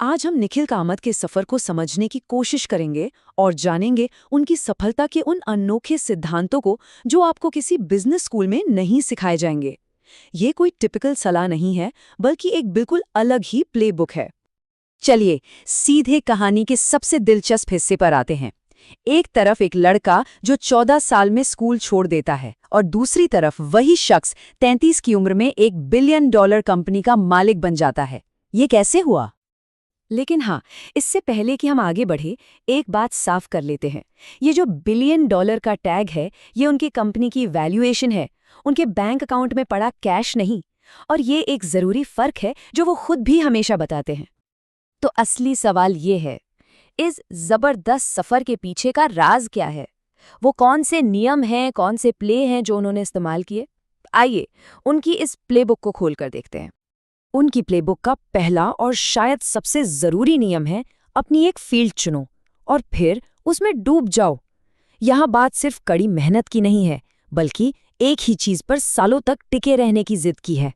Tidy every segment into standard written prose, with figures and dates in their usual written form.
आज हम निखिल कामत के सफर को समझने की कोशिश करेंगे और जानेंगे उनकी सफलता के उन अनोखे सिद्धांतों को जो आपको किसी बिजनेस स्कूल में नहीं सिखाए जाएंगे। ये कोई टिपिकल सलाह नहीं है, बल्कि एक बिल्कुल अलग ही प्लेबुक है। चलिए सीधे कहानी के सबसे दिलचस्प हिस्से पर आते हैं। एक तरफ एक लड़का जो 14 साल में स्कूल छोड़ देता है और दूसरी तरफ वही शख्स 33 की उम्र में एक $1 बिलियन कंपनी का मालिक बन जाता है। ये कैसे हुआ? लेकिन हाँ, इससे पहले कि हम आगे बढ़े, एक बात साफ कर लेते हैं। ये जो $1 बिलियन का टैग है, ये उनकी कंपनी की वैल्यूएशन है, उनके बैंक अकाउंट में पड़ा कैश नहीं। और ये एक ज़रूरी फ़र्क है जो वो खुद भी हमेशा बताते हैं। तो असली सवाल ये है, इस ज़बरदस्त सफ़र के पीछे का राज क्या है? वो कौन से नियम हैं, कौन से प्ले हैं जो उन्होंने इस्तेमाल किए? आइए उनकी इस प्लेबुक को खोल कर देखते हैं। उनकी प्लेबुक का पहला और शायद सबसे ज़रूरी नियम है, अपनी एक फील्ड चुनो और फिर उसमें डूब जाओ। यहाँ बात सिर्फ कड़ी मेहनत की नहीं है, बल्कि एक ही चीज़ पर सालों तक टिके रहने की जिद की है।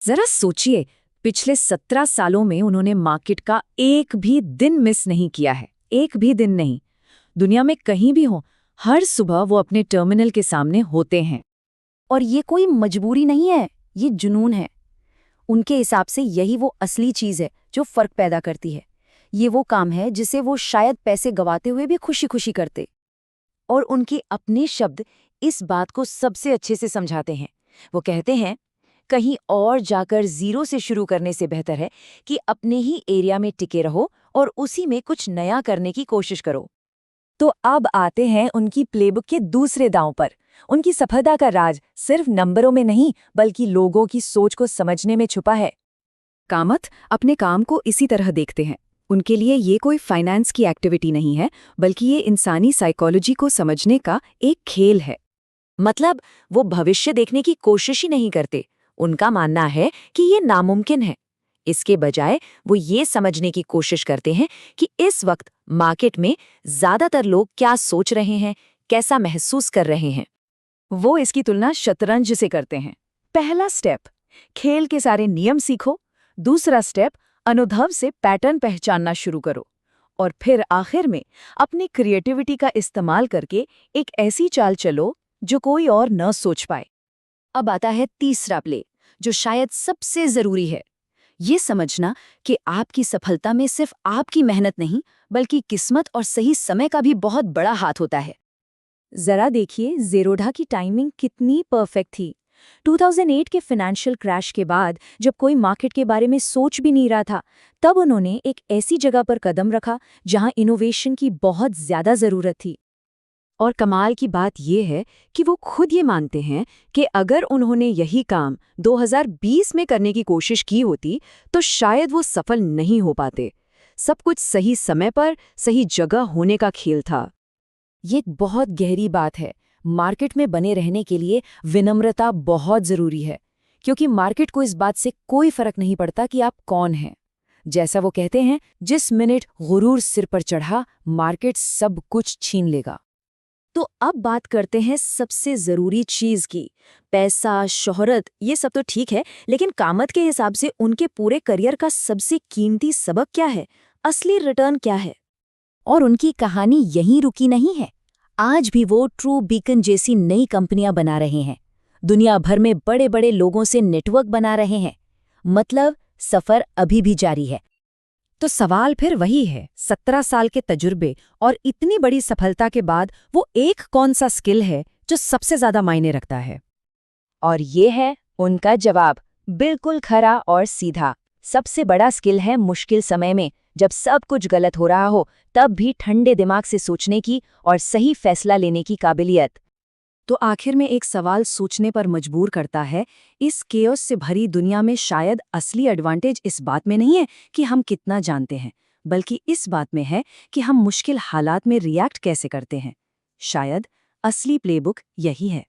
ज़रा सोचिए, पिछले 17 सालों में उन्होंने मार्केट का एक भी दिन मिस नहीं किया है, एक भी दिन नहीं। दुनिया में कहीं भी हो, हर सुबह वो अपने टर्मिनल के सामने होते हैं। और ये कोई मजबूरी नहीं है, ये जुनून है। उनके हिसाब से यही वो असली चीज़ है जो फ़र्क पैदा करती है। ये वो काम है जिसे वो शायद पैसे गंवाते हुए भी खुशी खुशी करते। और उनके अपने शब्द इस बात को सबसे अच्छे से समझाते हैं। वो कहते हैं, कहीं और जाकर ज़ीरो से शुरू करने से बेहतर है कि अपने ही एरिया में टिके रहो और उसी में कुछ नया करने की कोशिश करो। तो अब आते हैं उनकी प्लेबुक के दूसरे दांव पर। उनकी सफलता का राज सिर्फ नंबरों में नहीं, बल्कि लोगों की सोच को समझने में छुपा है। कामत अपने काम को इसी तरह देखते हैं। उनके लिए ये कोई फाइनेंस की एक्टिविटी नहीं है, बल्कि ये इंसानी साइकोलॉजी को समझने का एक खेल है। मतलब वो भविष्य देखने की कोशिश ही नहीं करते। उनका मानना है कि ये नामुमकिन है। इसके बजाय वो ये समझने की कोशिश करते हैं कि इस वक्त मार्केट में ज़्यादातर लोग क्या सोच रहे हैं, कैसा महसूस कर रहे हैं। वो इसकी तुलना शतरंज से करते हैं। पहला स्टेप, खेल के सारे नियम सीखो। दूसरा स्टेप, अनुभव से पैटर्न पहचानना शुरू करो। और फिर आखिर में अपनी क्रिएटिविटी का इस्तेमाल करके एक ऐसी चाल चलो जो कोई और न सोच पाए। अब आता है तीसरा प्ले, जो शायद सबसे ज़रूरी है। ये समझना कि आपकी सफलता में सिर्फ आपकी मेहनत नहीं, बल्कि किस्मत और सही समय का भी बहुत बड़ा हाथ होता है। जरा देखिए ज़ेरोधा की टाइमिंग कितनी परफेक्ट थी। 2008 के फाइनेंशियल क्रैश के बाद, जब कोई मार्केट के बारे में सोच भी नहीं रहा था, तब उन्होंने एक ऐसी जगह पर कदम रखा जहां इनोवेशन की बहुत ज़्यादा ज़रूरत थी। और कमाल की बात यह है कि वो खुद ये मानते हैं कि अगर उन्होंने यही काम 2020 में करने की कोशिश की होती, तो शायद वो सफल नहीं हो पाते। सब कुछ सही समय पर, सही जगह होने का खेल था। ये एक बहुत गहरी बात है। मार्केट में बने रहने के लिए विनम्रता बहुत ज़रूरी है, क्योंकि मार्केट को इस बात से कोई फ़र्क नहीं पड़ता कि आप कौन हैं। जैसा वो कहते हैं, जिस मिनट गुरूर सिर पर चढ़ा, मार्केट सब कुछ छीन लेगा। तो अब बात करते हैं सबसे ज़रूरी चीज़ की। पैसा, शोहरत, ये सब तो ठीक है, लेकिन कामत के हिसाब से उनके पूरे करियर का सबसे कीमती सबक क्या है? असली रिटर्न क्या है? और उनकी कहानी यहीं रुकी नहीं है। आज भी वो ट्रू बीकन जैसी नई कंपनियां बना रहे हैं, दुनिया भर में बड़े बड़े लोगों से नेटवर्क बना रहे हैं। मतलब सफ़र अभी भी जारी है। तो सवाल फिर वही है, 17 साल के तजुर्बे और इतनी बड़ी सफलता के बाद वो एक कौन सा स्किल है जो सबसे ज़्यादा मायने रखता है? और ये है उनका जवाब, बिल्कुल खरा और सीधा। सबसे बड़ा स्किल है मुश्किल समय में, जब सब कुछ गलत हो रहा हो, तब भी ठंडे दिमाग से सोचने की और सही फैसला लेने की काबिलियत। तो आखिर में एक सवाल सोचने पर मजबूर करता है, इस केओस से भरी दुनिया में शायद असली एडवांटेज इस बात में नहीं है कि हम कितना जानते हैं, बल्कि इस बात में है कि हम मुश्किल हालात में रिएक्ट कैसे करते हैं। शायद असली प्लेबुक यही है।